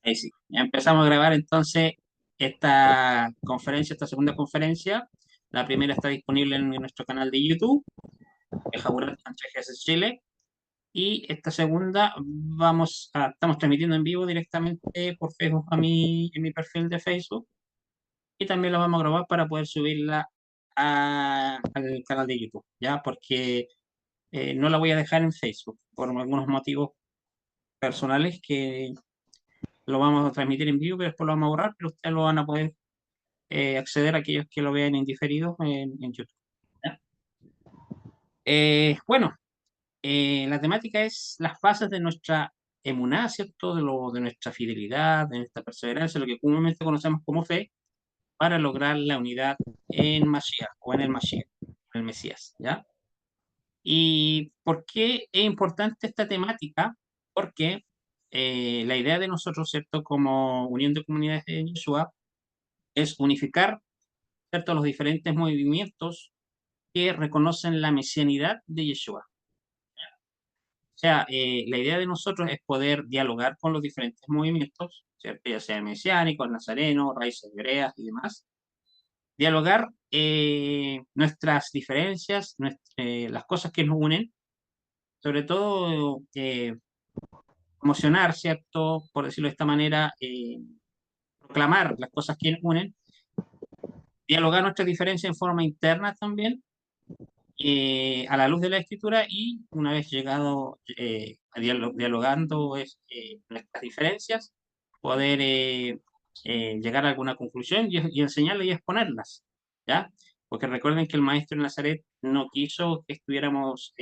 Ahí sí. Ya empezamos a grabar entonces esta conferencia, esta segunda conferencia. La primera está disponible en nuestro canal de YouTube, que es Jaburet Sánchez Chile. Y esta segunda estamos transmitiendo en vivo directamente por Facebook en mi perfil de Facebook. Y también la vamos a grabar para poder subirla al canal de YouTube, ¿ya? Porque no la voy a dejar en Facebook por algunos motivos personales que lo vamos a transmitir en vivo, pero después lo vamos a borrar, pero ustedes lo van a poder acceder a aquellos que lo vean en diferido en YouTube. ¿Ya? Bueno, la temática es las fases de nuestra emuná, ¿cierto? De nuestra fidelidad, de nuestra perseverancia, lo que comúnmente conocemos como fe, para lograr la unidad en Mashiach o en el Mashiach, en el Mesías, ¿ya? ¿Y por qué es importante esta temática? Porque la idea de nosotros, ¿cierto? Como Unión de Comunidades de Yeshua, es unificar, ¿cierto? Los diferentes movimientos que reconocen la mesianidad de Yeshua. O sea, la idea de nosotros es poder dialogar con los diferentes movimientos, ¿cierto? Ya sea mesiánicos, nazarenos, raíces hebreas y demás. Dialogar nuestras diferencias, las cosas que nos unen, sobre todo promocionar, ¿cierto? Por decirlo de esta manera, proclamar las cosas que nos unen, dialogar nuestras diferencias en forma interna también a la luz de la escritura y una vez llegado dialogando nuestras diferencias, poder llegar a alguna conclusión y enseñarlas y exponerlas, ¿ya? Porque recuerden que el maestro en Nazaret no quiso que estuviéramos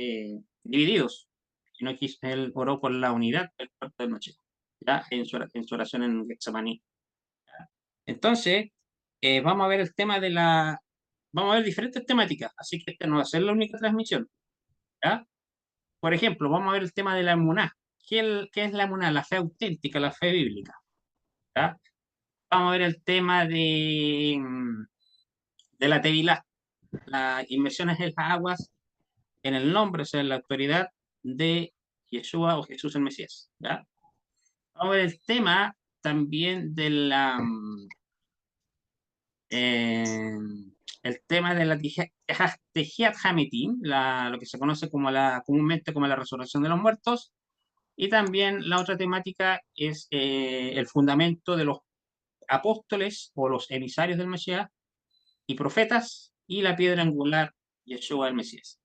divididos, sino que él oró por la unidad del cuerpo de noche, ¿ya? En su oración en Getsemaní. Entonces, vamos a ver el tema vamos a ver diferentes temáticas, así que esta no va a ser la única transmisión, ¿ya? Por ejemplo, vamos a ver el tema de la emuná. ¿Qué es la emuná? La fe auténtica, la fe bíblica, ¿ya? Vamos a ver el tema de la tevilá, las inmersiones en las aguas, en el nombre, o sea, en la autoridad de Yeshua o Jesús el Mesías, ¿ya? Vamos a ver el tema también de eh, el tema de la Tejiat Hametim, lo que se conoce comúnmente como la resurrección de los muertos, y también la otra temática es el fundamento de los apóstoles o los emisarios del Mesías y profetas y la piedra angular, Yeshua el Mesías.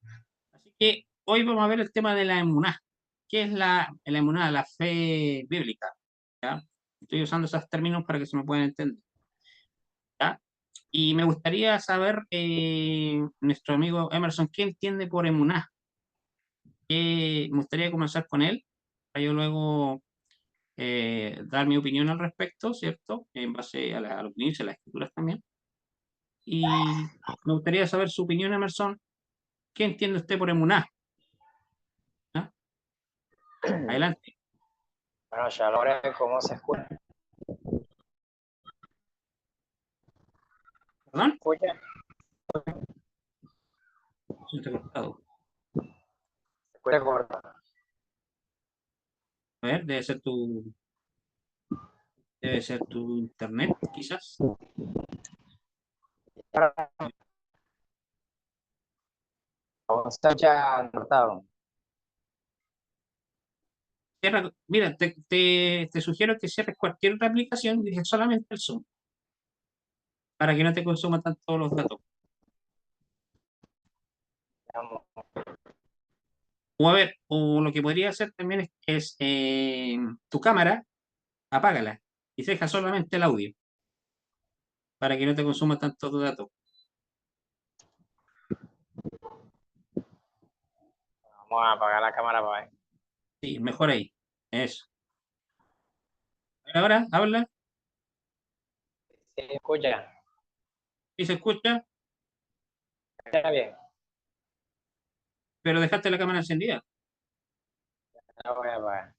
Así que hoy vamos a ver el tema de la emuná. ¿Qué es la emuná? La fe bíblica. ¿Ya? Estoy usando esos términos para que se me puedan entender. ¿Ya? Y me gustaría saber, nuestro amigo Emerson, ¿qué entiende por emuná? Me gustaría comenzar con él, para yo luego dar mi opinión al respecto, ¿cierto? En base a lo que dice las escrituras también. Y me gustaría saber su opinión, Emerson. ¿Qué entiende usted por emuná? ¿Ah? Adelante. Bueno, ya ahora cómo se escucha. ¿Perdón? ¿Escucha? Se te ha cortado. ¿Se escucha corto? A ver, debe ser tu internet, quizás. ¿Cómo se escucha cortado? Mira, te sugiero que cierres cualquier otra aplicación y dejes solamente el Zoom, para que no te consuma tanto los datos. O a ver, o lo que podría hacer también es tu cámara, apágala y deja solamente el audio, para que no te consuma tanto tu dato. Vamos a apagar la cámara para ver. Sí, mejor ahí. Eso. Ahora, habla, ¿Sí se escucha? y se escucha, Está bien. pero dejaste la cámara encendida. La voy a apagar.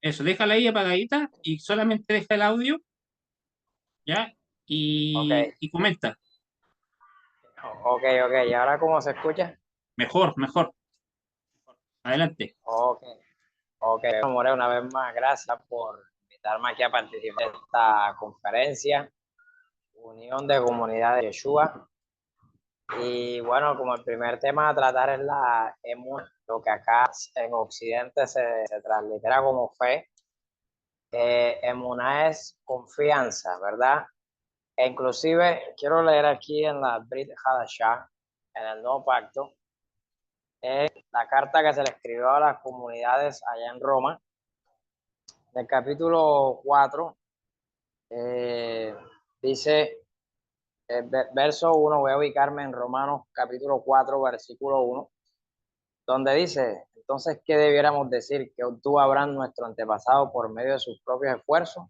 Eso, déjala ahí apagadita y solamente deja el audio, ¿ya? Ok, Y comenta. ok. ¿Y ahora cómo se escucha? Mejor, mejor. Adelante. Ok, ok. More, una vez más, gracias por invitarme aquí a participar de esta conferencia, Unión de Comunidades de Yeshua. Y bueno, como el primer tema a tratar es la emuná, lo que acá en Occidente se translitera como fe. Emuná es confianza, ¿verdad? E inclusive quiero leer aquí en la Brit Hadashah, en el Nuevo Pacto, la carta que se le escribió a las comunidades allá en Roma, del capítulo 4, dice, verso 1, voy a ubicarme en Romanos capítulo 4, versículo 1, donde dice, entonces, ¿qué debiéramos decir? ¿Que obtuvo Abraham nuestro antepasado por medio de sus propios esfuerzos?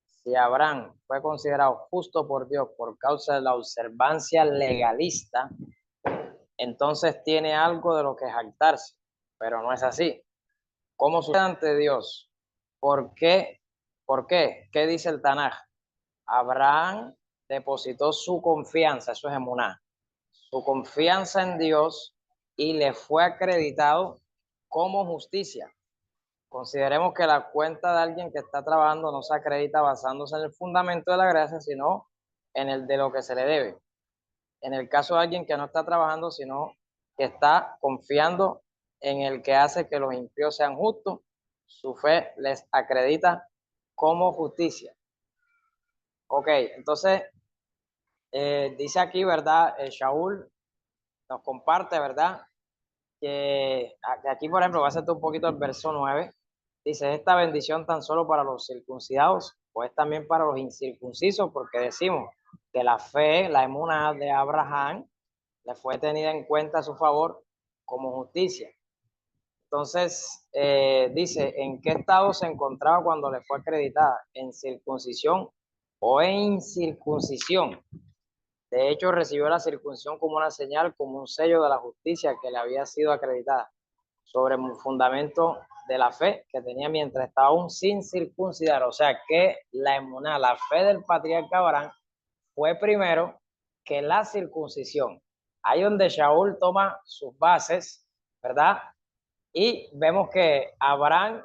Si Abraham fue considerado justo por Dios por causa de la observancia legalista, entonces tiene algo de lo que jactarse, pero no es así. ¿Cómo sucede ante Dios? ¿Por qué? ¿Por qué? ¿Qué dice el Tanaj? Abraham depositó su confianza, eso es emuná, su confianza en Dios y le fue acreditado como justicia. Consideremos que la cuenta de alguien que está trabajando no se acredita basándose en el fundamento de la gracia, sino en el de lo que se le debe. En el caso de alguien que no está trabajando, sino que está confiando en el que hace que los impíos sean justos, su fe les acredita como justicia. Ok, entonces dice aquí, ¿verdad? Shaul nos comparte, ¿verdad? Que aquí, por ejemplo, va a ser un poquito el verso 9. Dice, esta bendición tan solo para los circuncidados, pues también para los incircuncisos, porque decimos que la fe, la emuná de Abraham, le fue tenida en cuenta a su favor como justicia. Entonces, dice, ¿en qué estado se encontraba cuando le fue acreditada? ¿En circuncisión o en incircuncisión? De hecho, recibió la circuncisión como una señal, como un sello de la justicia que le había sido acreditada sobre un fundamento de la fe que tenía mientras estaba aún sin circuncidar. O sea que la emuná, la fe del patriarca Abraham, fue primero que la circuncisión. Ahí donde Shaul toma sus bases, ¿verdad? Y vemos que Abraham,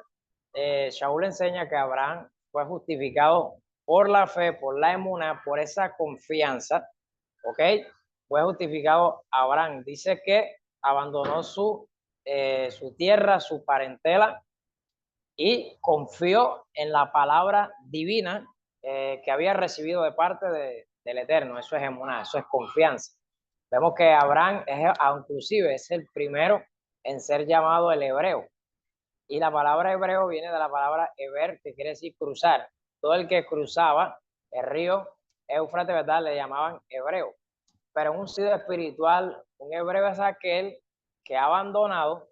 Shaul enseña que Abraham fue justificado por la fe, por la emuná, por esa confianza, ¿ok? Fue justificado Abraham. Dice que abandonó su tierra, su parentela, y confió en la palabra divina que había recibido de parte del Eterno. Eso es emuná, eso es confianza. Vemos que Abraham inclusive es el primero en ser llamado el hebreo. Y la palabra hebreo viene de la palabra heber, que quiere decir cruzar. Todo el que cruzaba el río Éufrates, ¿verdad? Le llamaban hebreo. Pero en un sentido espiritual, un hebreo es aquel que ha abandonado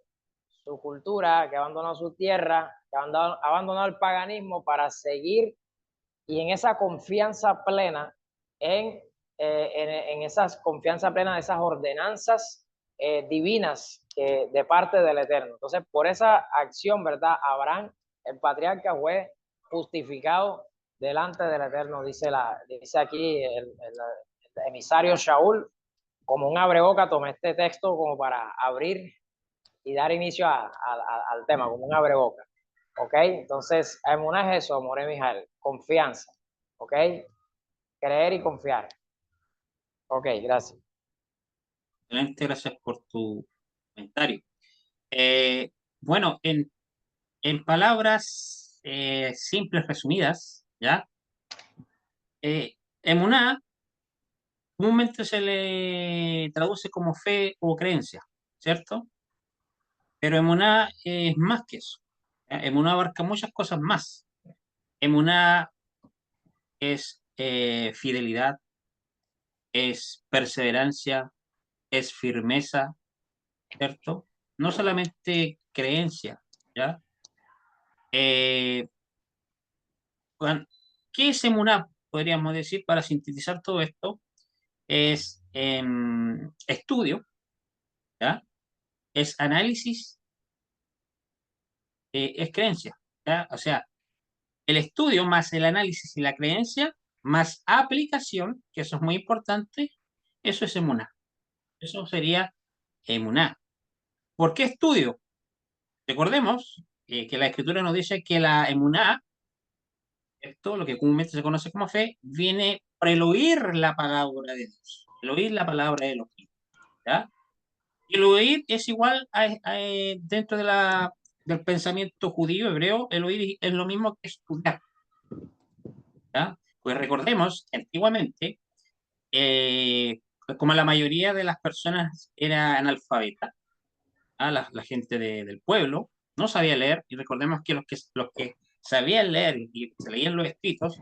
su cultura, que ha abandonado su tierra, que ha abandonado el paganismo para seguir y en esa confianza plena, en esa confianza plena de esas ordenanzas divinas de parte del Eterno. Entonces, por esa acción, ¿verdad? Abraham, el patriarca, fue justificado delante del Eterno, dice aquí el emisario Shaul, como un abreboca, tomé este texto como para abrir y dar inicio al tema, como un abreboca. ¿Ok? Entonces, emuná es eso, More Mijael, confianza. ¿Ok? Creer y confiar. Ok, gracias. Excelente, gracias por tu comentario. Eh, bueno, en palabras simples, resumidas, ¿ya? Emuná comúnmente se le traduce como fe o creencia, ¿cierto? Pero emuná es más que eso. ¿Ya? Emuná abarca muchas cosas más. Emuná es fidelidad, es perseverancia, es firmeza, ¿cierto? No solamente creencia, ¿ya? Eh, ¿Qué es emuná? Podríamos decir, para sintetizar todo esto, es estudio, ¿ya? Es análisis, es creencia, ¿ya? O sea, el estudio más el análisis y la creencia, más aplicación, que eso es muy importante, eso es emuná. Eso sería emuná. ¿Por qué estudio? Recordemos que la escritura nos dice que la emuná Esto, lo que comúnmente se conoce como fe, viene por el oír la palabra de Dios, el oír la palabra de Elohim, ¿ya? Y el oír es igual dentro de del pensamiento judío, hebreo, el oír es lo mismo que estudiar, ¿ya? Pues recordemos que antiguamente, como la mayoría de las personas era analfabeta, la gente del pueblo no sabía leer, y recordemos que los que sabían leer y se leían los escritos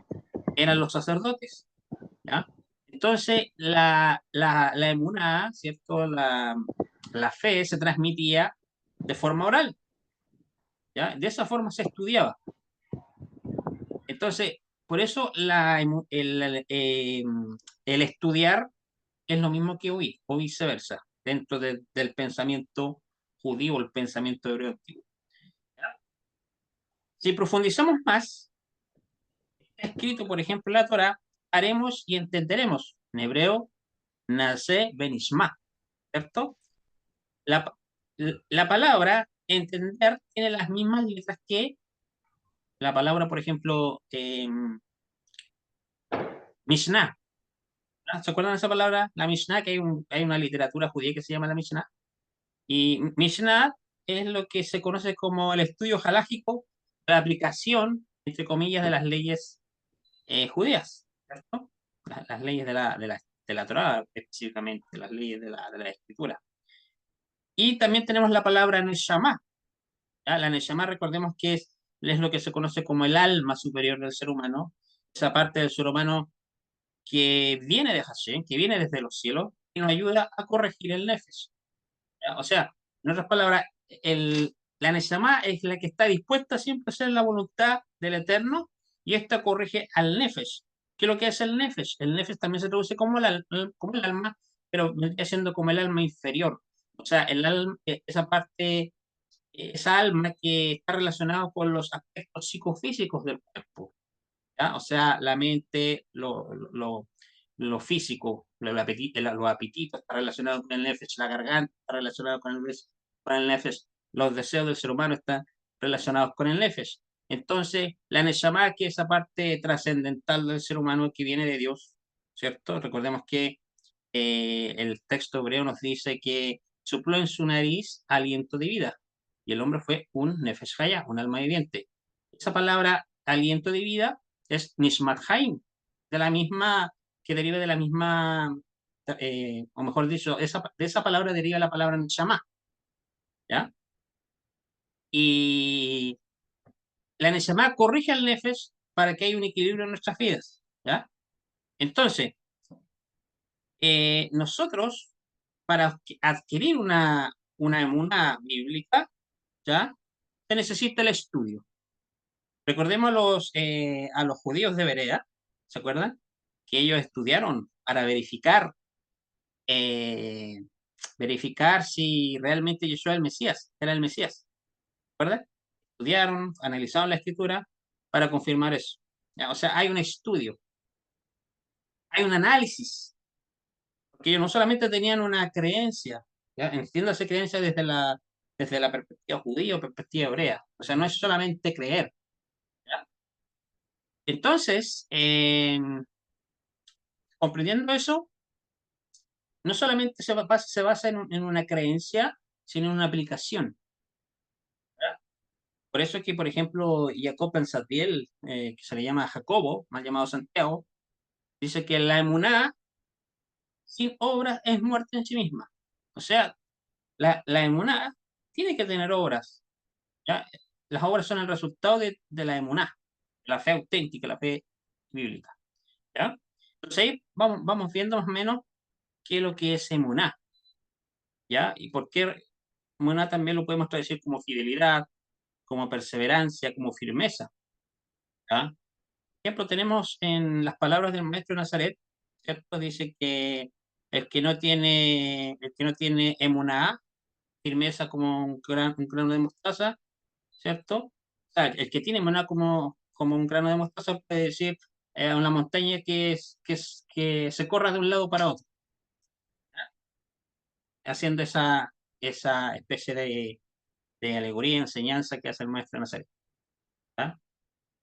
eran los sacerdotes, ¿ya? Entonces, la emuná, ¿cierto? La fe se transmitía de forma oral, ¿ya? De esa forma se estudiaba. Entonces, por eso el estudiar es lo mismo que oír, o viceversa, dentro del pensamiento judío, el pensamiento hebreo antiguo. Si profundizamos más, está escrito, por ejemplo, en la Torá, haremos y entenderemos. En hebreo, nace benishma, ¿cierto? La, la palabra entender tiene las mismas letras que la palabra, por ejemplo, Mishnah. ¿No? ¿Se acuerdan de esa palabra? La Mishnah, que hay una literatura judía que se llama la Mishnah. Y Mishnah es lo que se conoce como el estudio halágico, la aplicación, entre comillas, de las leyes judías, ¿cierto? Las leyes de la Torá, específicamente, las leyes de la escritura. Y también tenemos la palabra Neshama. ¿Ya? La Neshama, recordemos que es lo que se conoce como el alma superior del ser humano, esa parte del ser humano que viene de Hashem, que viene desde los cielos, y nos ayuda a corregir el Nefesh. ¿Ya? O sea, en otras palabras, la Neshama es la que está dispuesta siempre a hacer la voluntad del Eterno, y esta corrige al Nefesh. ¿Qué es lo que es el Nefesh? El Nefesh también se traduce como el alma, pero vendría siendo como el alma inferior. O sea, el alma, esa parte, esa alma que está relacionada con los aspectos psicofísicos del cuerpo, ¿ya? O sea, la mente, lo físico, los apetitos, está relacionado con el nefesh, la garganta está relacionado con el nefesh, los deseos del ser humano están relacionados con el nefesh. Entonces, la neshama, que es esa parte trascendental del ser humano que viene de Dios, ¿cierto? Recordemos que el texto hebreo nos dice que sopló en su nariz aliento de vida, y el hombre fue un nefesh hayah, un alma viviente. Esa palabra aliento de vida es Nishmat Haim, de la misma, que deriva de la misma, o mejor dicho, de esa palabra deriva la palabra Neshama, ¿ya? Y la Neshama corrige al Nefesh para que haya un equilibrio en nuestras vidas, ¿ya? Entonces, nosotros, para adquirir una emuná bíblica, ¿ya? Se necesita el estudio. Recordemos a los judíos de Berea, ¿se acuerdan? Que ellos estudiaron para eh, verificar si realmente Yeshua era el Mesías, ¿verdad? Estudiaron, analizaron la escritura para confirmar eso. ¿Ya? O sea, hay un estudio, hay un análisis, porque ellos no solamente tenían una creencia, ¿ya? Entiéndase creencia desde la perspectiva judía o perspectiva hebrea, o sea, no es solamente creer, ¿ya? Entonces, comprendiendo eso, no solamente se basa en una creencia, sino en una aplicación. Por eso es que, por ejemplo, Jacob Ben Zaddiel, que se le llama Jacobo, mal llamado Santiago, dice que la emuná sin obras es muerte en sí misma. O sea, la emuná tiene que tener obras, ¿ya? Las obras son el resultado de la emuná, la fe auténtica, la fe bíblica, ¿ya? Entonces ahí vamos viendo más o menos qué es lo que es emuná, ¿ya? Y por qué emuná también lo podemos traducir como fidelidad, como perseverancia, como firmeza, ¿ya? Ejemplo, tenemos en las palabras del maestro de Nazaret, ¿cierto? Dice que el que no tiene emuná, firmeza como un grano de mostaza, ¿cierto? O sea, el que tiene emuná como un grano de mostaza puede decir a una montaña que se corra de un lado para otro, haciendo esa especie de alegoría, enseñanza que hace el maestro de Nazaret, ¿ya?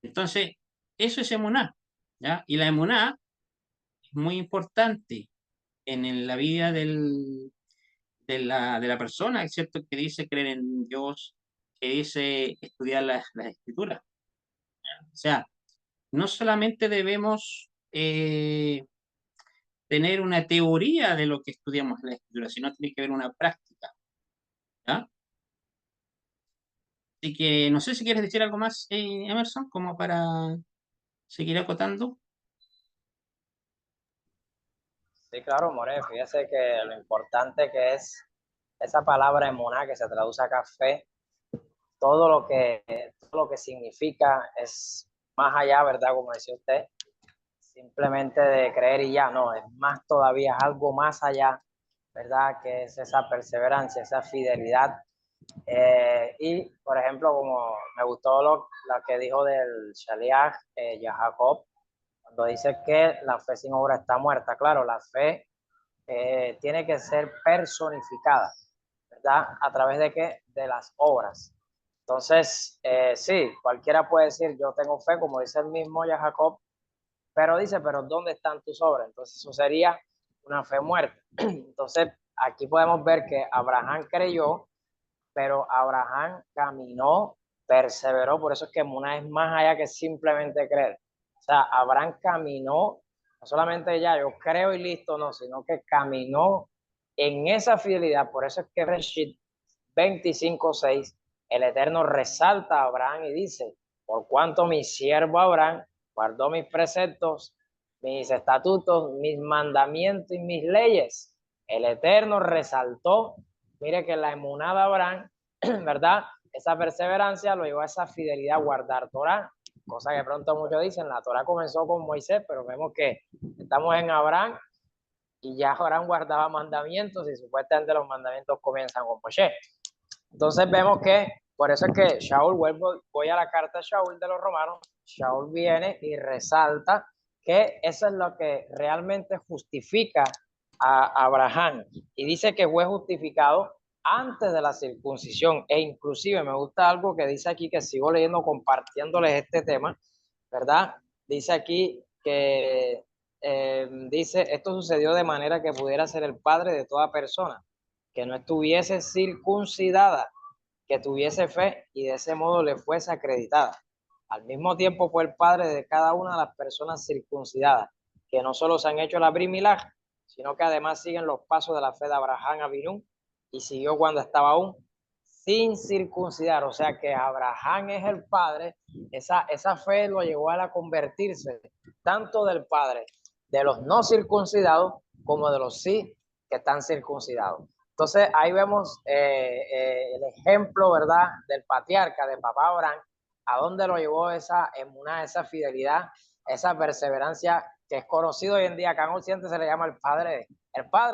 Entonces, Eso es emuná, ¿ya? Y la emuná es muy importante en la vida de la persona, es cierto, que dice creer en Dios, que dice estudiar las escrituras. O sea, no solamente debemos tener una teoría de lo que estudiamos en la escritura, sino tiene que haber una práctica, ¿ya? Así que no sé si quieres decir algo más, Emerson, como para seguir acotando. Sí, claro, More, fíjese que lo importante que es esa palabra emuná que se traduce acá fe, todo lo que significa es más allá, ¿verdad? Como decía usted, simplemente de creer y ya, no, es más todavía, es algo más allá, ¿verdad? Que es esa perseverancia, esa fidelidad. Y, por ejemplo, como me gustó lo que dijo del Shaliach, Jacob, cuando dice que la fe sin obra está muerta. Claro, la fe tiene que ser personificada, ¿verdad? ¿A través de qué? De las obras. Entonces, sí, cualquiera puede decir, yo tengo fe, como dice el mismo Jacob, pero dice, pero ¿dónde están tus obras? Entonces, eso sería una fe muerta. Entonces, aquí podemos ver que Abraham creyó, pero Abraham caminó, perseveró, por eso es que Muna es más allá que simplemente creer. O sea, Abraham caminó, no solamente ya, yo creo y listo, no, sino que caminó en esa fidelidad. Por eso es que Reshit 25:6, el Eterno resalta a Abraham y dice, por cuanto mi siervo Abraham guardó mis preceptos, mis estatutos, mis mandamientos y mis leyes. El Eterno resaltó, mire que la emunada de Abraham, ¿verdad? Esa perseverancia lo llevó a esa fidelidad a guardar Torah, cosa que pronto muchos dicen, la Torah comenzó con Moisés, pero vemos que estamos en Abraham y ya Abraham guardaba mandamientos y supuestamente los mandamientos comienzan con Moshe. Entonces vemos que, por eso es que Shaul, voy a la carta de Shaul de los romanos, Shaul viene y resalta que eso es lo que realmente justifica a Abraham. Y dice que fue justificado antes de la circuncisión. E inclusive me gusta algo que dice aquí, que sigo leyendo, compartiéndoles este tema, ¿verdad? Dice aquí que, dice, esto sucedió de manera que pudiera ser el padre de toda persona que no estuviese circuncidada, que tuviese fe y de ese modo le fuese acreditada. Al mismo tiempo fue el padre de cada una de las personas circuncidadas, que no solo se han hecho la brimilaj, sino que además siguen los pasos de la fe de Abraham Abinú y siguió cuando estaba aún sin circuncidar. O sea que Abraham es el padre, esa fe lo llevó a convertirse tanto del padre de los no circuncidados como de los sí que están circuncidados. Entonces ahí vemos el ejemplo, ¿verdad?, del patriarca, de papá Abraham, a dónde lo llevó esa emuná, esa fidelidad, esa perseverancia que es conocido hoy en día. Acá en Occidente se le llama el padre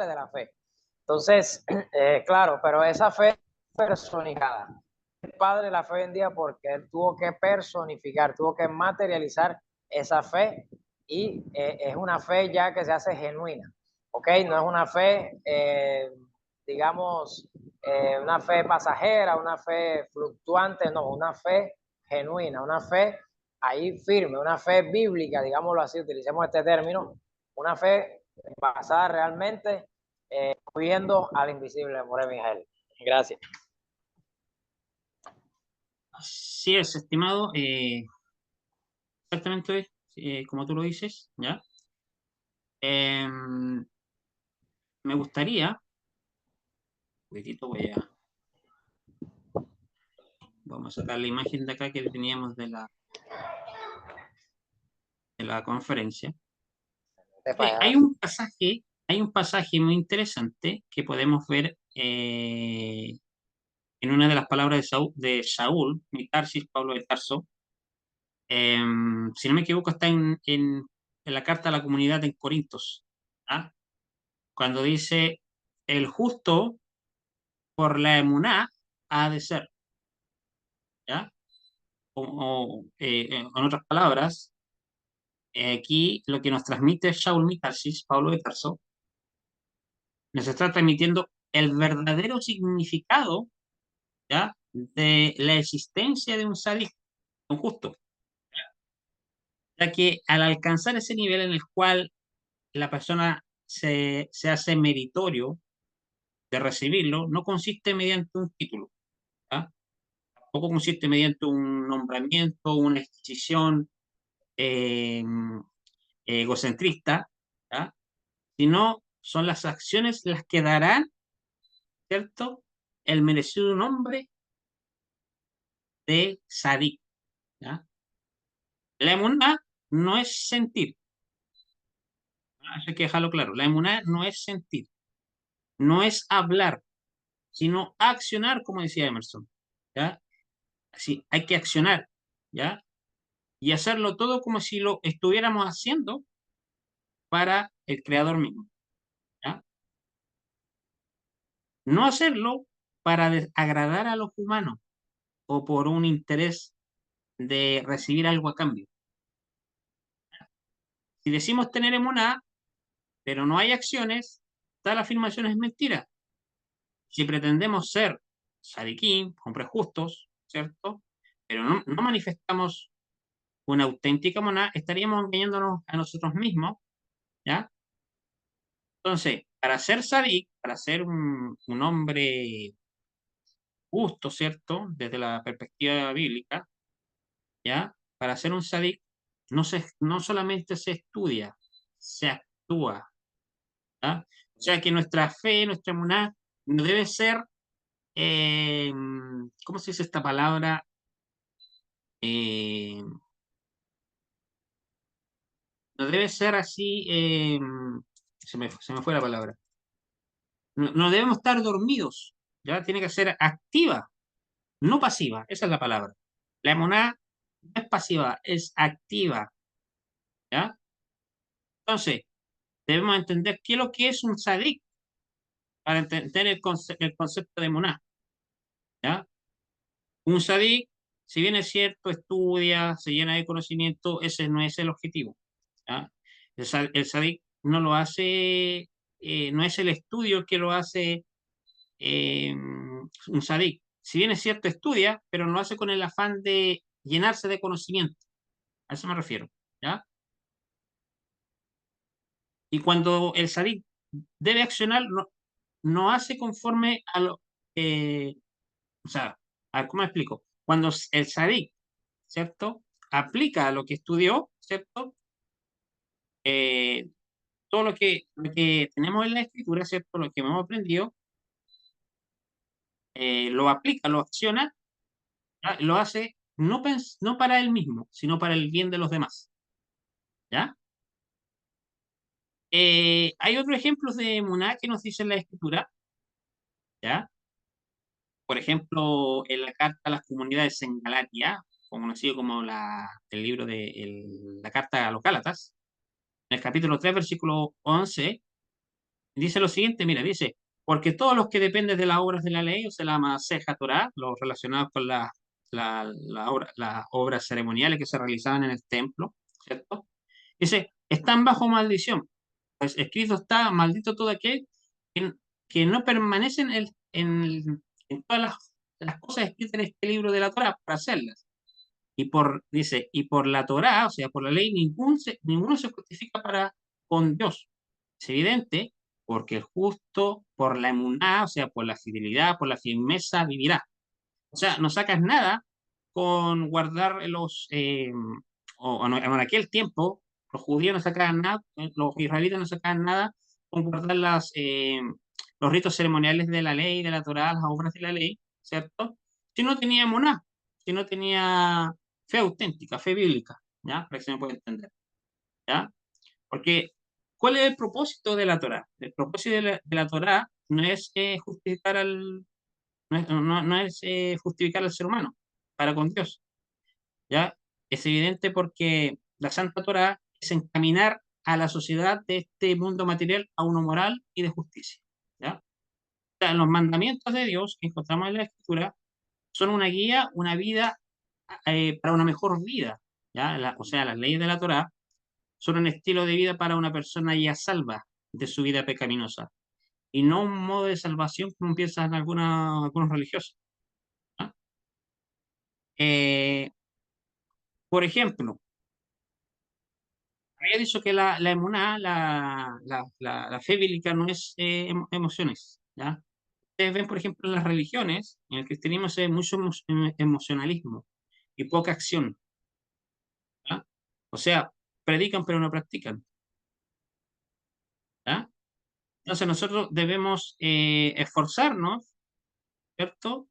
de la fe. Entonces, claro, pero esa fe personificada. El padre de la fe hoy en día porque él tuvo que personificar, tuvo que materializar esa fe y es una fe ya que se hace genuina, ¿ok? No es una fe, digamos, una fe pasajera, una fe fluctuante, no, una fe genuina, una fe ahí firme, una fe bíblica, digámoslo así, utilicemos este término, una fe basada realmente viendo al invisible, More Miguel. Gracias. Sí es, estimado, exactamente como tú lo dices, ¿ya? Em, Me gustaría, un poquitito vamos a sacar la imagen de acá que teníamos de la conferencia. Hay un pasaje muy interesante que podemos ver en una de las palabras de Saúl, Mitarsis, Pablo de Tarso. Si no me equivoco, está en la carta a la comunidad en Corintios, ¿ah? Cuando dice, el justo por la emuná ha de ser, ¿ya? En otras palabras, aquí lo que nos transmite Shaul Mitarsis, Pablo de Tarso, nos está transmitiendo el verdadero significado, ¿ya?, de la existencia de un sádico, un justo. ya que al alcanzar ese nivel en el cual la persona se hace meritorio de recibirlo, no consiste mediante un título, ¿ya? Tampoco consiste mediante un nombramiento, una adquisición eh, egocentrista, ¿ya? Sino son las acciones las que darán, ¿cierto?, el merecido nombre de Sadik, ¿ya? La emuná no es sentir, ¿ya? Eso hay que dejarlo claro. La emuná no es sentir, no es hablar, sino accionar, como decía Emerson, ¿ya? Así, hay que accionar, ¿ya? Y hacerlo todo como si lo estuviéramos haciendo para el creador mismo, ¿ya? No hacerlo para agradar a los humanos o por un interés de recibir algo a cambio. Si decimos tener emuná, pero no hay acciones, tal afirmación es mentira. Si pretendemos ser sadiquín, hombres justos, ¿cierto? Pero no manifestamos una auténtica emuná, estaríamos engañándonos a nosotros mismos, ¿ya? Entonces, para ser sadik, para ser un hombre justo, ¿cierto? Desde la perspectiva bíblica, ¿ya? Para ser un sadik, no solamente se estudia, se actúa, ¿ya? O sea que nuestra fe, nuestra emuná, no debe ser, eh, ¿cómo se dice esta palabra? Eh, no debe ser así, se me fue la palabra. No debemos estar dormidos, ¿ya? Tiene que ser activa, no pasiva, esa es la palabra. La emuná no es pasiva, es activa, ¿ya? Entonces, debemos entender qué es lo que es un sadik para entender el concepto de emuná, ¿ya? Un sadik, si bien es cierto, estudia, se llena de conocimiento, ese no es el objetivo, ¿ya? El sadik no lo hace, no es el estudio que lo hace un sadik. Si bien es cierto, estudia, pero no lo hace con el afán de llenarse de conocimiento. A eso me refiero, ¿ya? Y cuando el sadik debe accionar, no hace conforme a lo que, o sea, a ver, ¿cómo explico? Cuando el sadik, ¿cierto? Aplica lo que estudió, ¿cierto? Eh, todo lo que tenemos en la escritura, ¿cierto? Lo que hemos aprendido, lo aplica, lo acciona, ¿ya? Lo hace no para él mismo, sino para el bien de los demás, ¿ya? Hay otros ejemplos de Muná que nos dice la escritura, ¿ya? Por ejemplo, en la carta a las comunidades en Galatia, conocido como el libro de la carta a los Gálatas, en el capítulo 3 versículo 11 dice lo siguiente, mira, dice, porque todos los que dependen de las obras de la ley, o sea, la Maseja Torá, los relacionados con las obras ceremoniales que se realizaban en el templo, ¿cierto? Dice, están bajo maldición, pues escrito está, maldito todo aquel que, que no permanece en todas las cosas escritas en este libro de la Torá para hacerlas. Dice, y por la Torá, o sea, por la ley, ninguno se justifica para con Dios. Es evidente, porque el justo, por la emuná, o sea, por la fidelidad, por la firmeza, vivirá. O sea, no sacas nada con guardar en aquel tiempo, los judíos no sacaban nada, los israelitas no sacaban nada con guardar los ritos ceremoniales de la ley, de la Torá, las obras de la ley, ¿cierto? Si no tenía emuná, si no tenía fe auténtica, fe bíblica, ¿ya? Para que se me pueda entender, ¿ya? Porque, ¿cuál es el propósito de la Torá? El propósito de la Torá no es justificar al ser humano para con Dios, ¿ya? Es evidente porque la Santa Torá es encaminar a la sociedad de este mundo material a uno moral y de justicia, ¿ya? O sea, los mandamientos de Dios que encontramos en la Escritura son una guía, una vida para una mejor vida, ¿ya? O sea, las leyes de la Torá son un estilo de vida para una persona ya salva de su vida pecaminosa y no un modo de salvación como piensan algunos religiosos, ¿ah? Eh, por ejemplo, había dicho que la emuná, la fe bíblica no es emociones, ¿ya? Ustedes ven, por ejemplo, en las religiones, en el cristianismo se ve mucho emocionalismo y poca acción, ¿ya? O sea, predican pero no practican, ¿ya? Entonces nosotros debemos esforzarnos, ¿cierto?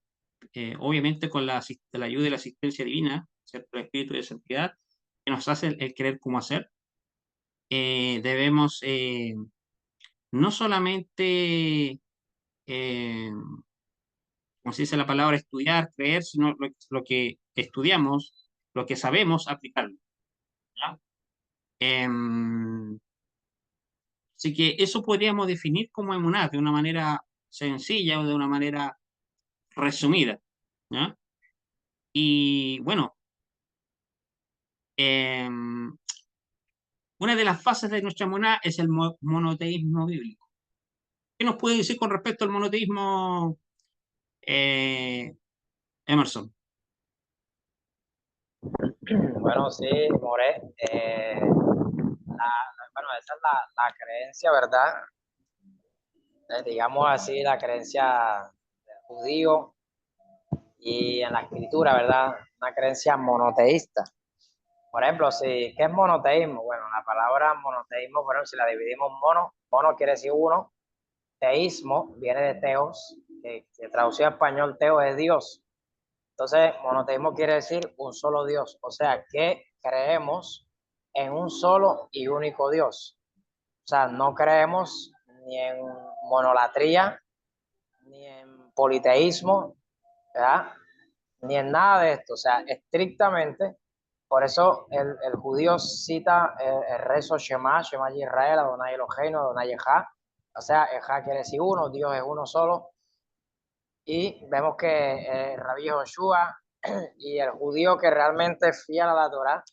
Obviamente con la ayuda y la asistencia divina, ¿cierto? El Espíritu de Santidad, que nos hace el querer cómo hacer. Debemos no solamente, como se dice la palabra, estudiar, creer, sino lo que estudiamos, lo que sabemos, aplicarlo, ¿ya? Así que eso podríamos definir como emuná de una manera sencilla o de una manera resumida, ¿ya? Y bueno, em, una de las fases de nuestra emuná es el monoteísmo bíblico. ¿Qué nos puede decir con respecto al monoteísmo, eh, Emerson? Bueno, sí, More. Bueno, esa es la creencia, ¿verdad? Digamos así, la creencia del judío y en la escritura, ¿verdad? Una creencia monoteísta. Por ejemplo, si, ¿qué es monoteísmo? Bueno, la palabra monoteísmo, bueno, si la dividimos mono quiere decir uno, teísmo viene de teos, que traducido a español teo es Dios. Entonces, monoteísmo quiere decir un solo Dios, o sea, que creemos en un solo y único Dios. O sea, no creemos ni en monolatría, ni en politeísmo, ¿verdad? Ni en nada de esto, o sea, estrictamente. Por eso el judío cita el rezo Shema, Shema Yisrael, Adonai Eloheinu, Adonai Echad. O sea, Echad quiere decir uno, Dios es uno solo. Y vemos que Rabí Joshua y el judío que realmente es fiel a la Torah,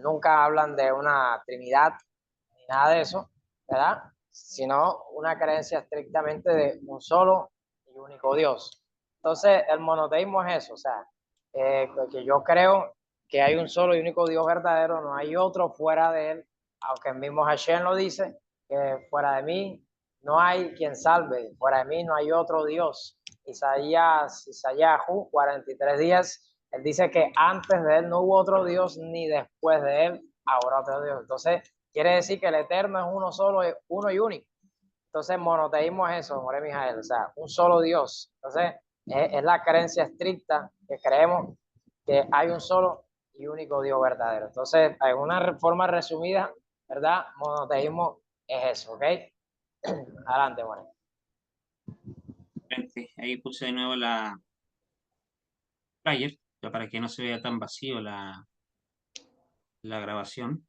nunca hablan de una trinidad ni nada de eso, ¿verdad? Sino una creencia estrictamente de un solo y único Dios. Entonces, el monoteísmo es eso, o sea, que yo creo que hay un solo y único Dios verdadero, no hay otro fuera de él, aunque el mismo Hashem lo dice, que fuera de mí no hay quien salve, fuera de mí no hay otro Dios. Isaías 43 días, él dice que antes de él no hubo otro Dios, ni después de él habrá otro Dios. Entonces, quiere decir que el eterno es uno solo, es uno y único. Entonces, monoteísmo es eso, More Mijael, o sea, un solo Dios. Entonces, es la creencia estricta que creemos que hay un solo y único Dios verdadero. Entonces, en una forma resumida, ¿verdad? Monoteísmo es eso, ¿ok? Adelante, More. Ahí puse de nuevo la flyer, ya para que no se vea tan vacío la grabación.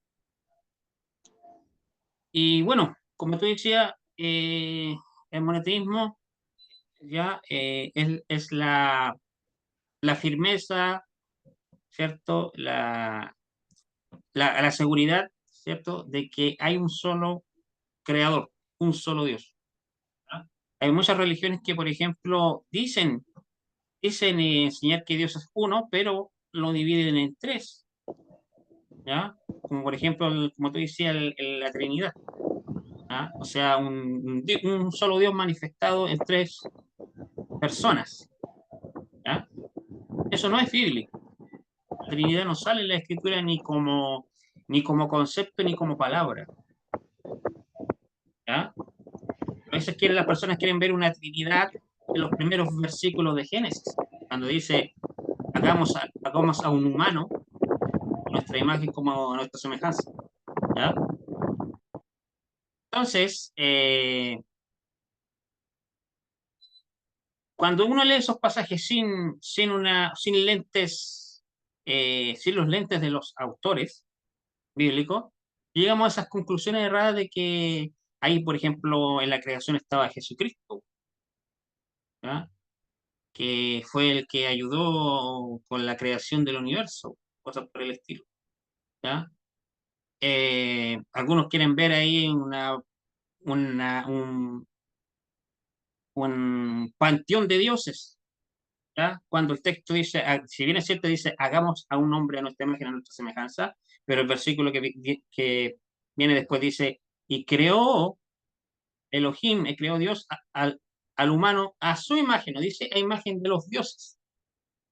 Y bueno, como tú decías, el monetismo ya es la firmeza, ¿cierto? La seguridad, ¿cierto? De que hay un solo creador, un solo Dios, ¿ya? Hay muchas religiones que, por ejemplo, dicen enseñar que Dios es uno, pero lo dividen en tres, ¿ya? Como por ejemplo, como tú decías, la Trinidad, ¿ya? O sea, un solo Dios manifestado en tres personas, ¿ya? Eso no es bíblico. La Trinidad no sale en la Escritura ni como concepto ni como palabra, ¿ya? A veces las personas quieren ver una Trinidad en los primeros versículos de Génesis, cuando dice, hagamos a un humano nuestra imagen como a nuestra semejanza, ¿ya? Entonces, cuando uno lee esos pasajes sin lentes, sin los lentes de los autores bíblicos, llegamos a esas conclusiones erradas de que ahí, por ejemplo, en la creación estaba Jesucristo, ¿ya? Que fue el que ayudó con la creación del universo, cosas por el estilo, ¿ya? Algunos quieren ver ahí una- un, un panteón de dioses, ¿ya? Cuando el texto dice, si bien es cierto, dice, hagamos a un hombre a nuestra imagen, a nuestra semejanza, pero el versículo que viene después dice, y creó Elohim, creó Dios al humano a su imagen, no dice a imagen de los dioses.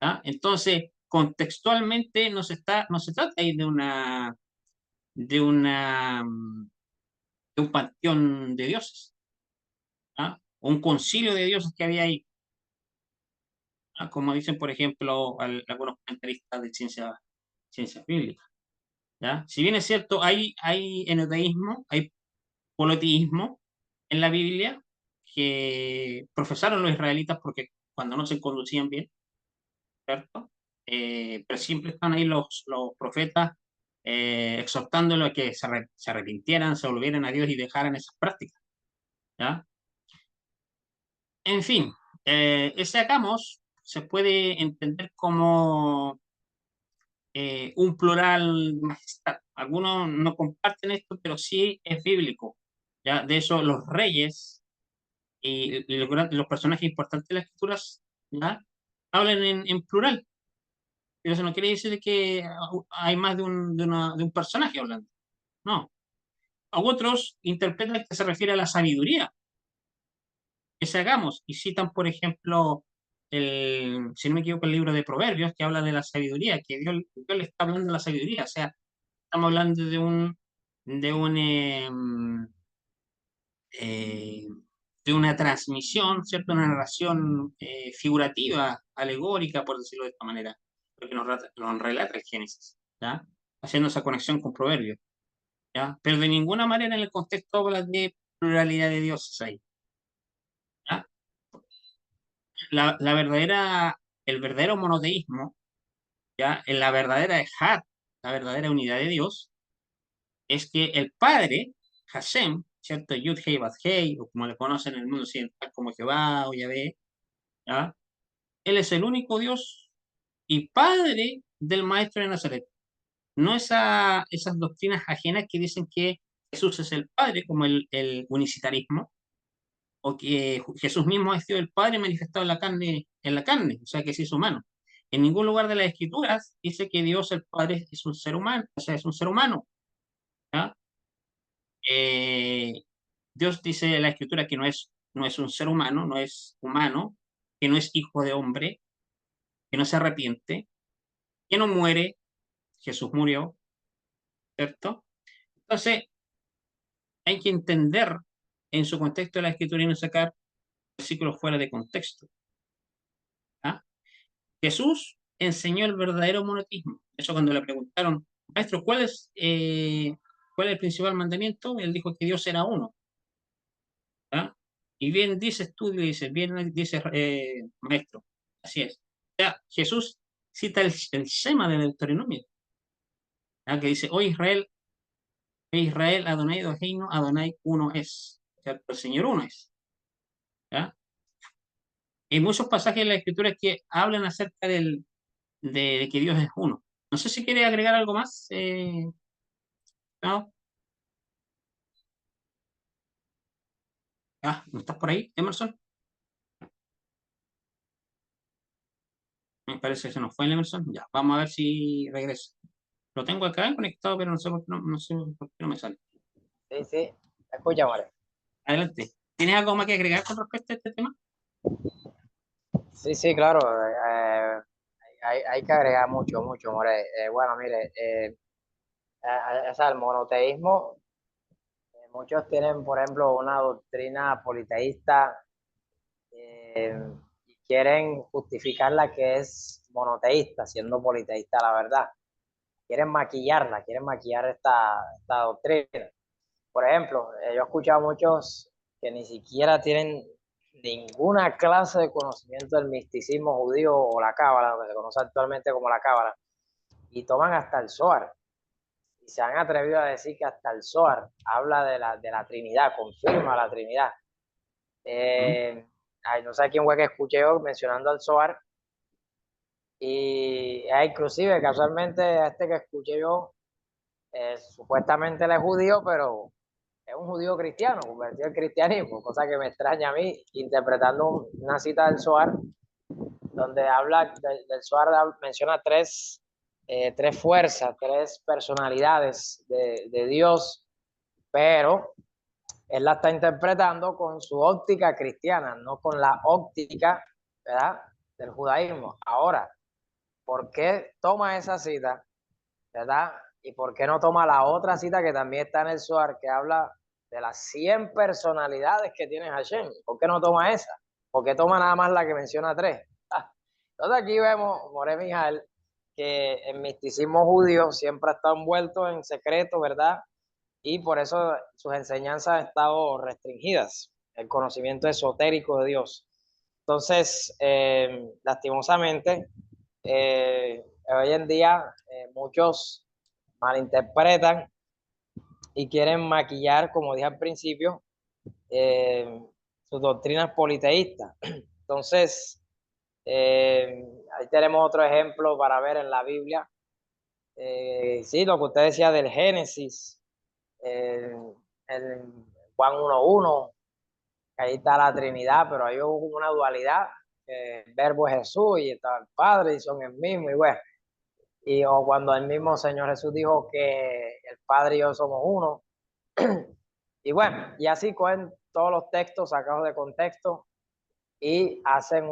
¿Ah? Entonces, contextualmente no se trata ahí de una, de un panteón de dioses, ¿ah? Un concilio de dioses que había ahí, ¿ah? Como dicen, por ejemplo, algunos comentaristas de ciencia bíblica, ¿ya? Si bien es cierto, hay enoteísmo, hay politeísmo en la Biblia que profesaron los israelitas porque cuando no se conducían bien, ¿cierto? Pero siempre están ahí los profetas exhortándolo a que se arrepintieran, se volvieran a Dios y dejaran esas prácticas, ¿ya? En fin, ese acamos se puede entender como un plural majestad. Algunos no comparten esto, pero sí es bíblico, ¿ya? De eso los reyes y los personajes importantes de las escrituras, ¿ya? Hablan en plural. Pero eso no quiere decir que hay más de un personaje hablando. No. A otros interpretan que se refiere a la sabiduría que se hagamos y citan, por ejemplo, si no me equivoco, el libro de Proverbios que habla de la sabiduría, que Dios le está hablando de la sabiduría. O sea, estamos hablando de un eh, de una transmisión, ¿cierto? Una narración figurativa, alegórica, por decirlo de esta manera, porque nos relata el Génesis, ¿ya? Haciendo esa conexión con Proverbios, ¿ya? Pero de ninguna manera en el contexto habla de pluralidad de dioses ahí, ¿ya? El verdadero monoteísmo, ¿ya? En la verdadera ejad, la verdadera unidad de Dios, es que el Padre, Hashem, ¿cierto? Yud Hei Bad Hei, o como le conocen en el mundo occidental como Jehová o Yahvé, ¿ya? Él es el único Dios y Padre del Maestro de Nazaret. No esas doctrinas ajenas que dicen que Jesús es el Padre, como el unicitarismo, o que Jesús mismo ha sido el Padre manifestado en la carne, o sea que sí es humano. En ningún lugar de las Escrituras dice que Dios el Padre es un ser humano, o sea, es un ser humano, ¿ya? Eh, Dios dice en la Escritura que no es un ser humano, no es humano, que no es hijo de hombre, que no se arrepiente, que no muere, Jesús murió, ¿cierto? Entonces, hay que entender en su contexto de la escritura y no sacar versículos fuera de contexto. ¿Ah? Jesús enseñó el verdadero monoteísmo. Eso cuando le preguntaron, maestro, ¿cuál es el principal mandamiento? Él dijo que Dios era uno. ¿Ah? Y bien dices tú, bien dices maestro. Así es. O sea, Jesús cita el Shema del Deuteronomio, ¿ah? Que dice, Israel, Adonai Eloheinu, Adonai uno es. O sea, el Señor uno es. ¿Ya? Hay muchos pasajes en la Escritura que hablan acerca de que Dios es uno. No sé si quiere agregar algo más. ¿No? ¿No estás por ahí, Emerson? Me parece que se nos fue el Emerson. Ya, vamos a ver si regresa. Lo tengo acá conectado, pero no sé por qué no sé por qué no me sale. Sí, sí, escucha, More. Adelante. ¿Tienes algo más que agregar con respecto a este tema? Sí, sí, claro. Hay que agregar mucho, mucho, More. Bueno, mire, o sea, el monoteísmo, muchos tienen, por ejemplo, una doctrina politeísta y quieren justificarla que es monoteísta, siendo politeísta la verdad. Quieren maquillar esta doctrina. Por ejemplo, yo he escuchado a muchos que ni siquiera tienen ninguna clase de conocimiento del misticismo judío o la cábala, lo que se conoce actualmente como la cábala, y toman hasta el Zohar. Y se han atrevido a decir que hasta el Zohar habla de la Trinidad, confirma la Trinidad. ¿Mm? No sé quién fue que escuché yo mencionando al Zohar, y inclusive casualmente este que escuché yo, supuestamente él es judío, pero es un judío cristiano, convertido al cristianismo, cosa que me extraña a mí, interpretando una cita del Zohar, donde habla del Zohar, menciona tres tres fuerzas, tres personalidades de Dios, pero él la está interpretando con su óptica cristiana, no con la óptica, ¿verdad?, del judaísmo. Ahora, ¿por qué toma esa cita, verdad? ¿Y por qué no toma la otra cita que también está en el Zohar, que habla de las 100 personalidades que tiene Hashem? ¿Por qué no toma esa? ¿Por qué toma nada más la que menciona tres? Entonces aquí vemos, More Mijael, que el misticismo judío siempre ha estado envuelto en secreto, ¿verdad? Y por eso sus enseñanzas han estado restringidas, el conocimiento esotérico de Dios. Entonces, lastimosamente, hoy en día muchos malinterpretan y quieren maquillar, como dije al principio, eh, sus doctrinas politeístas. Entonces, ahí tenemos otro ejemplo para ver en la Biblia. Sí, lo que usted decía del Génesis, el Juan 1:1, ahí está la Trinidad, pero hay una dualidad. El verbo es Jesús y está el Padre y son el mismo, y bueno, o cuando el mismo Señor Jesús dijo que el Padre y yo somos uno. Y bueno, y así cogen todos los textos sacados de contexto y hacen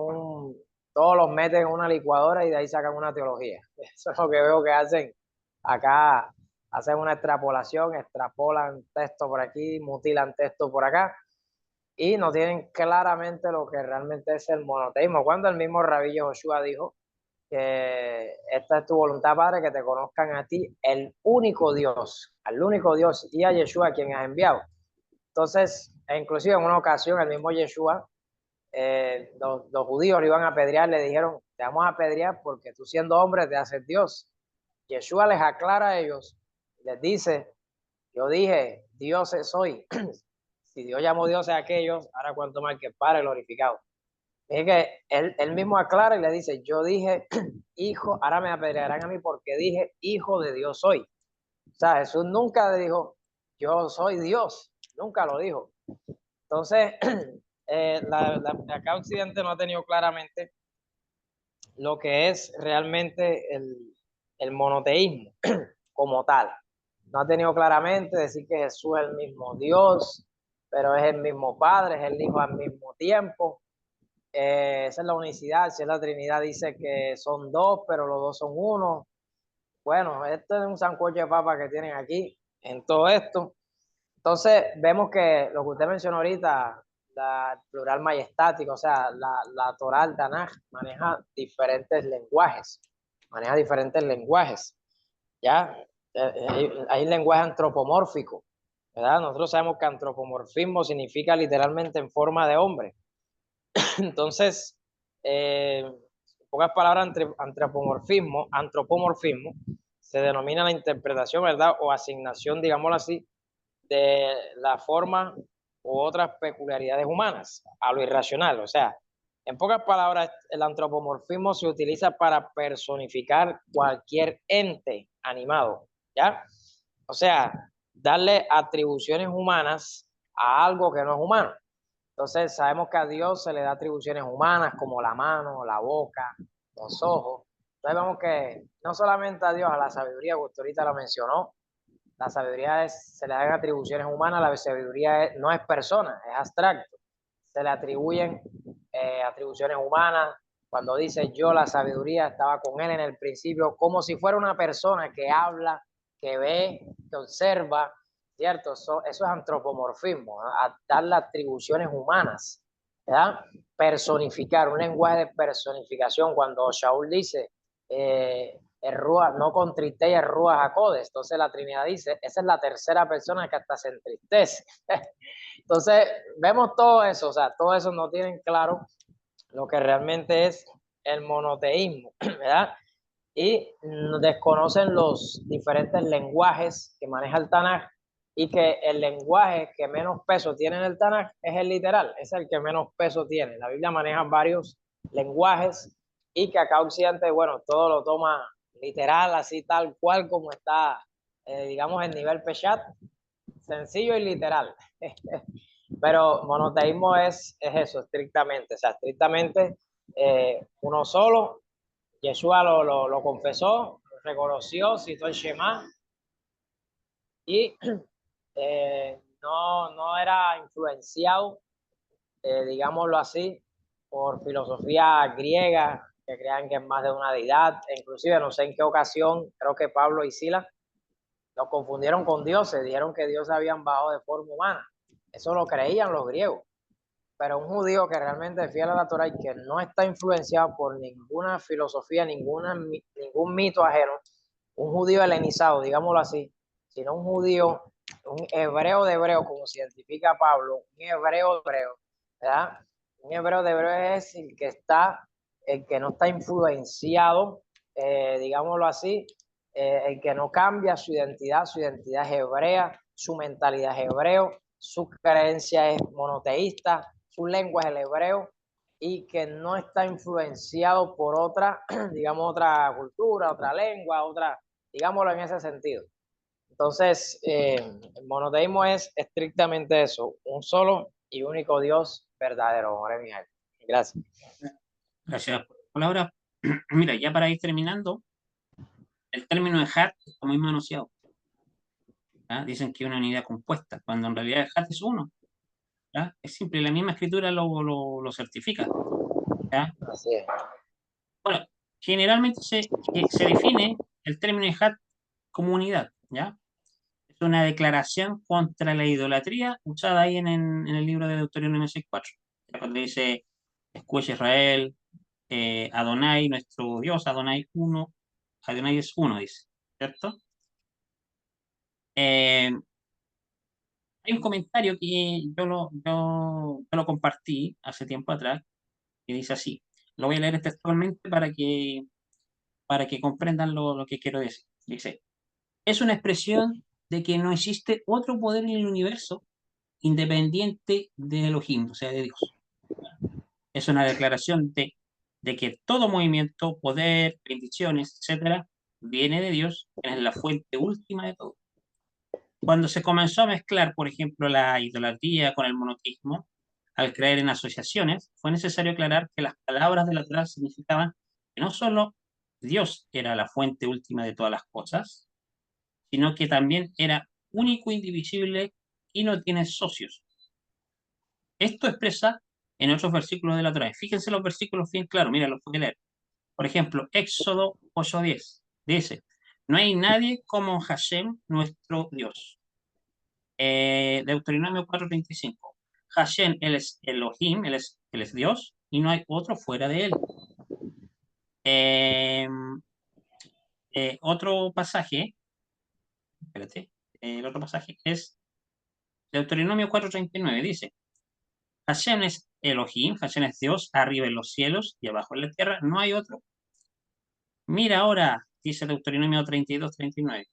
todos los meten en una licuadora y de ahí sacan una teología. Eso es lo que veo que hacen acá, hacen una extrapolación, extrapolan texto por aquí, mutilan texto por acá y no tienen claramente lo que realmente es el monoteísmo. Cuando el mismo Rabí Joshua dijo que esta es tu voluntad, Padre, que te conozcan a ti, el único Dios, al único Dios, y a Yeshua quien has enviado. Entonces, inclusive en una ocasión, el mismo Yeshua, los judíos le iban a apedrear, le dijeron, te vamos a apedrear porque tú siendo hombre te haces Dios. Yeshua les aclara a ellos, les dice, yo dije, Dios soy. Si Dios llamó Dios a aquellos, ahora cuanto más que el Padre glorificado. Es que él mismo aclara y le dice, yo dije, hijo, ahora me apedrearán a mí porque dije, hijo de Dios soy. O sea, Jesús nunca dijo, yo soy Dios, nunca lo dijo. Entonces, acá Occidente no ha tenido claramente lo que es realmente el monoteísmo como tal. No ha tenido claramente decir que Jesús es el mismo Dios, pero es el mismo Padre, es el Hijo al mismo tiempo. Esa es la unicidad. Si es la Trinidad, dice que son dos, pero los dos son uno. Bueno, esto es un sancocho de papa que tienen aquí en todo esto. Entonces, vemos que lo que usted mencionó ahorita, el plural majestático, o sea, la Torah, el Tanaj, maneja diferentes lenguajes, ¿ya? Hay lenguaje antropomórfico, ¿verdad? Nosotros sabemos que antropomorfismo significa literalmente en forma de hombre. Entonces, en pocas palabras, antropomorfismo se denomina la interpretación, ¿verdad? O asignación, digámoslo así, de la forma u otras peculiaridades humanas a lo irracional. O sea, en pocas palabras, el antropomorfismo se utiliza para personificar cualquier ente animado, ¿ya? O sea, darle atribuciones humanas a algo que no es humano. Entonces, sabemos que a Dios se le da atribuciones humanas como la mano, la boca, los ojos. Entonces, vemos que no solamente a Dios, a la sabiduría, que usted ahorita lo mencionó, la sabiduría se le dan atribuciones humanas, la sabiduría no es persona, es abstracto. Se le atribuyen atribuciones humanas. Cuando dice yo, la sabiduría estaba con él en el principio, como si fuera una persona que habla, que ve, que observa, ¿cierto? Eso es antropomorfismo, ¿no? A darle atribuciones humanas, ¿verdad? Personificar, un lenguaje de personificación. Cuando Shaul dice, el Ruach, no contriste el Ruach Hakodes, entonces la Trinidad dice, esa es la tercera persona que hasta se entristece. Entonces, vemos todo eso, o sea, todo eso no tienen claro lo que realmente es el monoteísmo, ¿verdad? Y desconocen los diferentes lenguajes que maneja el Tanaj y que el lenguaje que menos peso tiene en el Tanaj es el literal, es el que menos peso tiene. La Biblia maneja varios lenguajes y que acá Occidente, bueno, todo lo toma literal, así tal cual como está, digamos, el nivel Peshat, sencillo y literal. Pero monoteísmo es eso, estrictamente, o sea, estrictamente uno solo. Yeshua lo confesó, reconoció, citó el Shema y no era influenciado, digámoslo así, por filosofía griega que crean que es más de una deidad. E inclusive no sé en qué ocasión, creo que Pablo y Silas lo confundieron con dioses, dijeron que dioses habían bajado de forma humana. Eso lo creían los griegos. Pero un judío que realmente es fiel a la Torah y que no está influenciado por ninguna filosofía, ningún mito ajeno, un judío helenizado, digámoslo así, sino un judío, un hebreo de hebreo, como se identifica Pablo, un hebreo de hebreo, ¿verdad? Un hebreo de hebreo es el que no está influenciado, digámoslo así, el que no cambia su identidad es hebrea, su mentalidad es hebreo, su creencia es monoteísta, su lengua es el hebreo y que no está influenciado por otra, digamos, otra cultura, otra lengua, digámoslo en ese sentido. Entonces, el monoteísmo es estrictamente eso, un solo y único Dios verdadero, Jorge Miguel. Gracias. Gracias por la palabra. Mira, ya para ir terminando, el término de hat está muy manoseado. ¿Ya? Dicen que es una unidad compuesta, cuando en realidad el hat es uno. ¿Ya? Es simple, la misma escritura lo certifica. ¿Ya? Así es. Bueno, generalmente se define el término de hat como unidad. ¿Ya? Es una declaración contra la idolatría usada ahí en el libro de Deuteronomio 6:4. Cuando dice, escucha Israel, Adonai, nuestro Dios, Adonai uno, Adonai es uno, dice, ¿cierto? Eh, Hay un comentario que yo lo compartí hace tiempo atrás, que dice así, lo voy a leer textualmente para que comprendan lo que quiero decir. Dice, es una expresión de que no existe otro poder en el universo independiente de Elohim, o sea, de Dios. Es una declaración de que todo movimiento, poder, bendiciones, etcétera, viene de Dios, que es la fuente última de todo. Cuando se comenzó a mezclar, por ejemplo, la idolatría con el monoteísmo, al creer en asociaciones, fue necesario aclarar que las palabras de la Torá significaban que no solo Dios era la fuente última de todas las cosas, sino que también era único, indivisible y no tiene socios. Esto expresa en otros versículos de la Torá. Fíjense los versículos bien claros, mira, los voy a leer. Por ejemplo, Éxodo 8:10 dice, no hay nadie como Hashem, nuestro Dios. Deuteronomio 4:35, Hashem, él es Elohim, él es Dios, y no hay otro fuera de él. Eh, Otro pasaje, espérate, el otro pasaje es Deuteronomio 4:39, dice, Hashem es Elohim, Hashem es Dios, arriba en los cielos y abajo en la tierra, no hay otro. Mira ahora, dice Deuteronomio 32:39,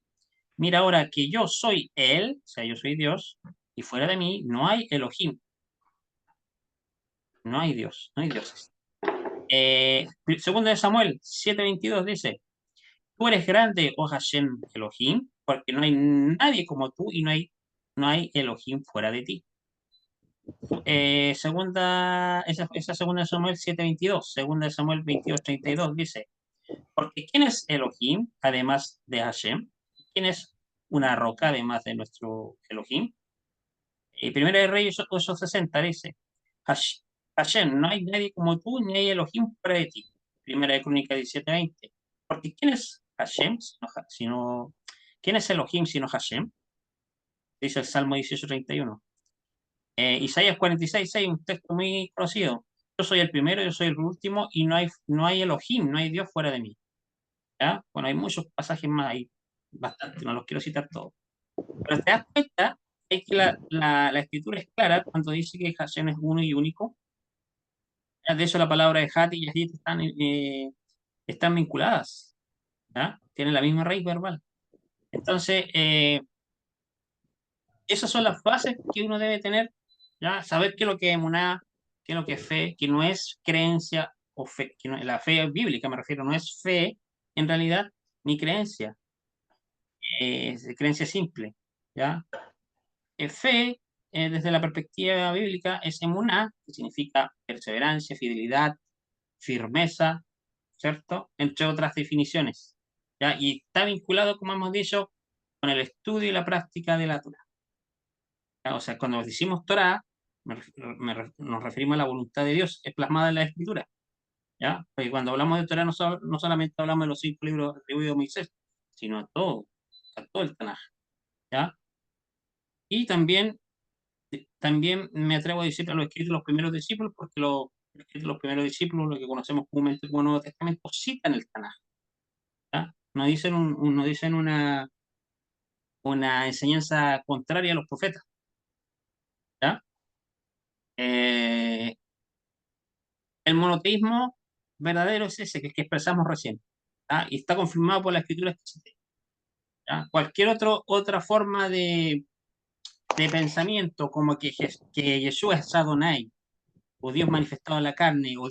mira ahora que yo soy Él, o sea, yo soy Dios, y fuera de mí no hay Elohim, no hay Dios, no hay dioses. Segundo de Samuel 7:22 dice, tú eres grande, oh Hashem Elohim, porque no hay nadie como tú y no hay Elohim fuera de ti. Esa segunda de Samuel 7:22, segunda de Samuel 22:32 dice, porque ¿quién es Elohim además de Hashem? ¿Quién es una roca además de nuestro Elohim? Y Primera de Reyes 8:60 dice, Hashem, no hay nadie como tú, ni hay Elohim fuera de ti. Primera de Crónica 17:20. Porque ¿quién es Hashem ¿quién es Elohim sino Hashem? Dice el Salmo 18:31. Isaías 46:6, un texto muy conocido. Yo soy el primero, yo soy el último, y no hay Elohim, no hay Dios fuera de mí. ¿Ya? Bueno, hay muchos pasajes más ahí, bastante, no los quiero citar todos. Pero te das cuenta es que la escritura es clara cuando dice que Hashem es uno y único. De hecho, la palabra de Hat y Yahid están vinculadas, ¿ya? Tienen la misma raíz verbal. Entonces, esas son las bases que uno debe tener, ¿ya? Saber qué es lo que es emuná, qué es lo que es fe, que no es creencia o fe, la fe bíblica me refiero, no es fe en realidad ni creencia, es creencia simple, ¿ya? Fe, desde la perspectiva bíblica, es emuná, que significa perseverancia, fidelidad, firmeza, ¿cierto? Entre otras definiciones. ¿ya? Y está vinculado, como hemos dicho, con el estudio y la práctica de la Torá. ¿Ya? O sea, cuando decimos Torá, nos referimos a la voluntad de Dios, es plasmada en la Escritura. ¿Ya? Porque cuando hablamos de Torá no solamente hablamos de los 5 libros atribuidos a Moisés, sino a todo el Tanaj. ¿Ya? Y también me atrevo a decir a los escritos de los primeros discípulos, porque los escritos de los primeros discípulos, lo que conocemos comúnmente como Nuevo Testamento, citan el Tanaj. ¿Ya? No dicen, no dicen una enseñanza contraria a los profetas. ¿Ya? Eh, el monoteísmo verdadero es ese que expresamos recién. ¿Ya? Y está confirmado por la escritura que cité. ¿Ya? Cualquier otra forma de pensamiento, como que Yeshua es Adonai, o Dios manifestado en la carne, o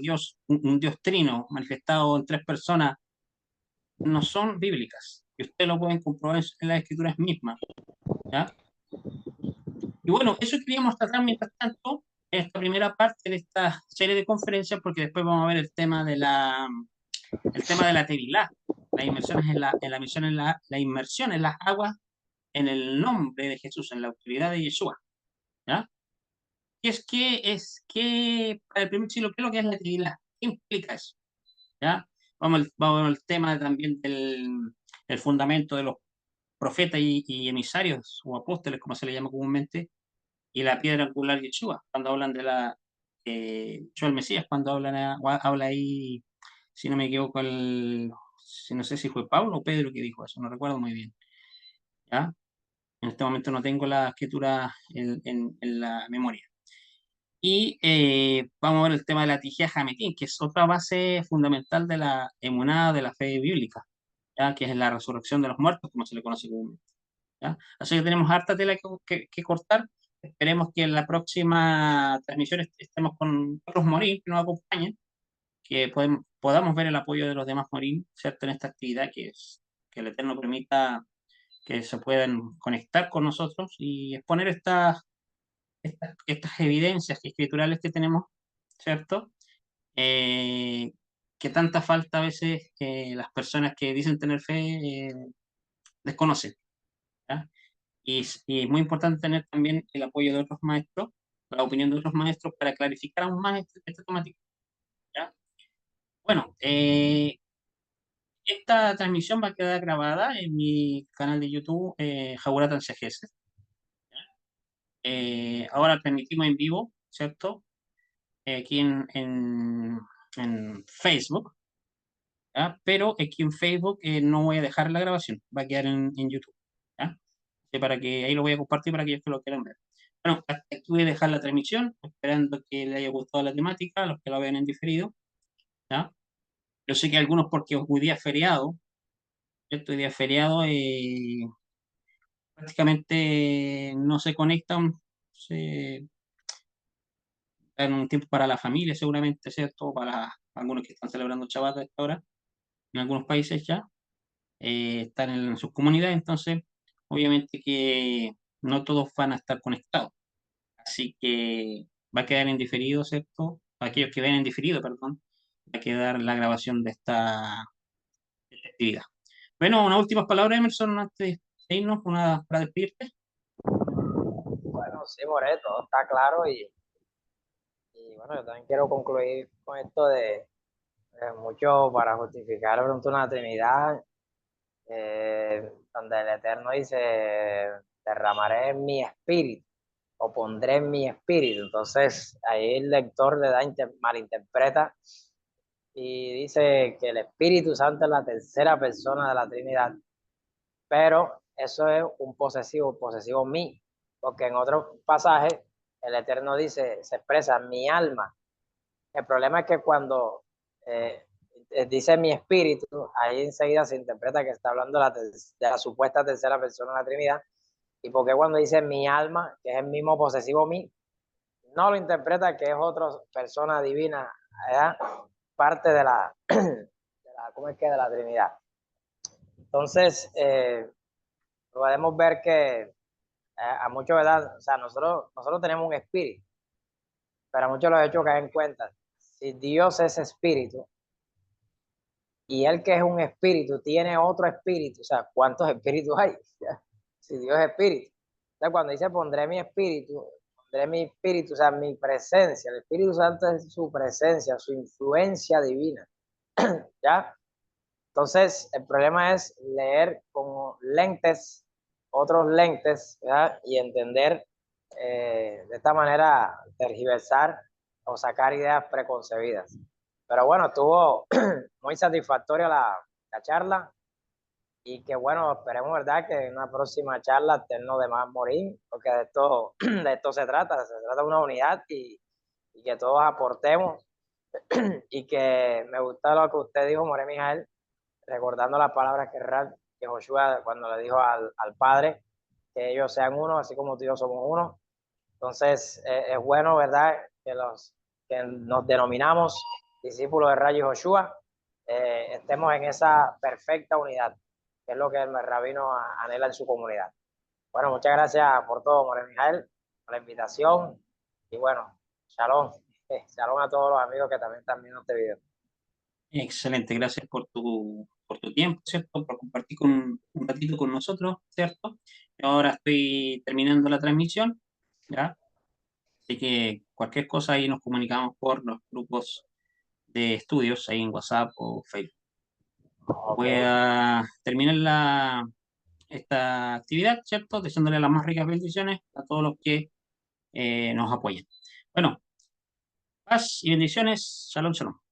un Dios trino manifestado en tres personas, no son bíblicas. Y ustedes lo pueden comprobar en las escrituras mismas. ¿Ya? Y bueno, eso queríamos tratar mientras tanto en esta primera parte de esta serie de conferencias, porque después vamos a ver el tema de la Tevilá, las inmersiones la inmersión en las aguas en el nombre de Jesús, en la autoridad de Yeshua. ¿Ya? Para el primer siglo, ¿qué es lo que es la Tevilá? ¿Qué implica eso? ¿Ya? Vamos al tema también el fundamento de los profetas y emisarios o apóstoles, como se le llama comúnmente, y la piedra angular Yeshua, cuando hablan de Yeshua el Mesías, cuando habla ahí, si no me equivoco, si no sé si fue Pablo o Pedro que dijo eso, no recuerdo muy bien. ¿Ya? En este momento no tengo la escritura en la memoria. Y vamos a ver el tema de la tijía Hametín, que es otra base fundamental de la emunada de la fe bíblica, ¿ya? Que es la resurrección de los muertos, como se le conoce comúnmente. ¿Ya? Así que tenemos harta tela que cortar. Esperemos que en la próxima transmisión estemos con otros morín que nos acompañen, que podamos ver el apoyo de los demás morín, ¿cierto? En esta actividad que el Eterno permita que se puedan conectar con nosotros y exponer estas evidencias escriturales que tenemos, ¿cierto? Eh, que tanta falta a veces las personas que dicen tener fe desconocen. ¿Ya? Y es muy importante tener también el apoyo de otros maestros, la opinión de otros maestros para clarificar aún más esta temática. ¿Ya? Bueno, esta transmisión va a quedar grabada en mi canal de YouTube, Jaburat Ansegese. Ahora transmitimos en vivo, ¿cierto? Aquí en Facebook, ¿ya? Pero aquí en Facebook no voy a dejar la grabación, va a quedar en YouTube. ¿Ya? Para que ahí lo voy a compartir para aquellos que lo quieran ver. Bueno, hasta aquí voy a dejar la transmisión, esperando que les haya gustado la temática, a los que la vean en diferido. ¿Ya? Yo sé que algunos, porque hoy día es feriado, ¿cierto? Hoy día es feriado, prácticamente no se conectan, se dan un tiempo para la familia, seguramente, ¿cierto? Para algunos que están celebrando Shabbat a esta hora, en algunos países ya, están en sus comunidades, entonces, obviamente que no todos van a estar conectados. Así que va a quedar en diferido, ¿cierto? Aquellos que ven en diferido, perdón, va a quedar la grabación de esta actividad. Bueno, unas últimas palabras, Emerson, antes de irnos, para despedirte. Bueno, sí, More, todo está claro y bueno, yo también quiero concluir con esto de mucho para justificar pronto una Trinidad, donde el Eterno dice, derramaré mi espíritu o pondré en mi espíritu. Entonces, ahí el lector le da malinterpreta y dice que el Espíritu Santo es la tercera persona de la Trinidad, pero eso es un posesivo mí, porque en otros pasajes el Eterno dice, se expresa mi alma. El problema es que cuando eh, dice mi espíritu, ahí enseguida se interpreta que está hablando de la supuesta tercera persona de la Trinidad, y porque cuando dice mi alma, que es el mismo posesivo mí, no lo interpreta que es otra persona divina, ¿verdad? Parte ¿cómo es que? De la Trinidad. Entonces, podemos ver que a muchos, ¿verdad? O sea, nosotros tenemos un espíritu, pero a muchos los he hecho caer en cuenta. Si Dios es espíritu, y él que es un espíritu tiene otro espíritu, o sea, ¿cuántos espíritus hay? Si Dios es espíritu. Entonces, cuando dice pondré mi espíritu, o sea, mi presencia, el Espíritu Santo es su presencia, su influencia divina, ¿ya? Entonces, el problema es leer con lentes, otros lentes, ¿verdad? Y entender de esta manera, tergiversar o sacar ideas preconcebidas. Pero bueno, estuvo muy satisfactoria la charla y que bueno, esperemos, ¿verdad? Que en una próxima charla estemos de más morir, porque de esto se trata de una unidad y que todos aportemos y que me gusta lo que usted dijo, More Mijael, recordando las palabras que Joshua cuando le dijo al Padre, que ellos sean uno, así como tú y yo somos uno. Entonces, es bueno, ¿verdad? Que nos denominamos discípulos de Rayo Joshua, estemos en esa perfecta unidad, que es lo que el rabino anhela en su comunidad. Bueno, muchas gracias por todo, More Mijael, por la invitación. Y bueno, shalom. Shalom a todos los amigos que también están viendo este video. Excelente, gracias por tu tiempo, ¿cierto? Por compartir un ratito con nosotros, ¿cierto? Ahora estoy terminando la transmisión, ¿ya? Así que cualquier cosa ahí nos comunicamos por los grupos de estudios ahí en WhatsApp o Facebook. Ok, Voy a terminar esta actividad, ¿cierto? Deseándole las más ricas bendiciones a todos los que nos apoyan. Bueno, paz y bendiciones. Shalom, shalom.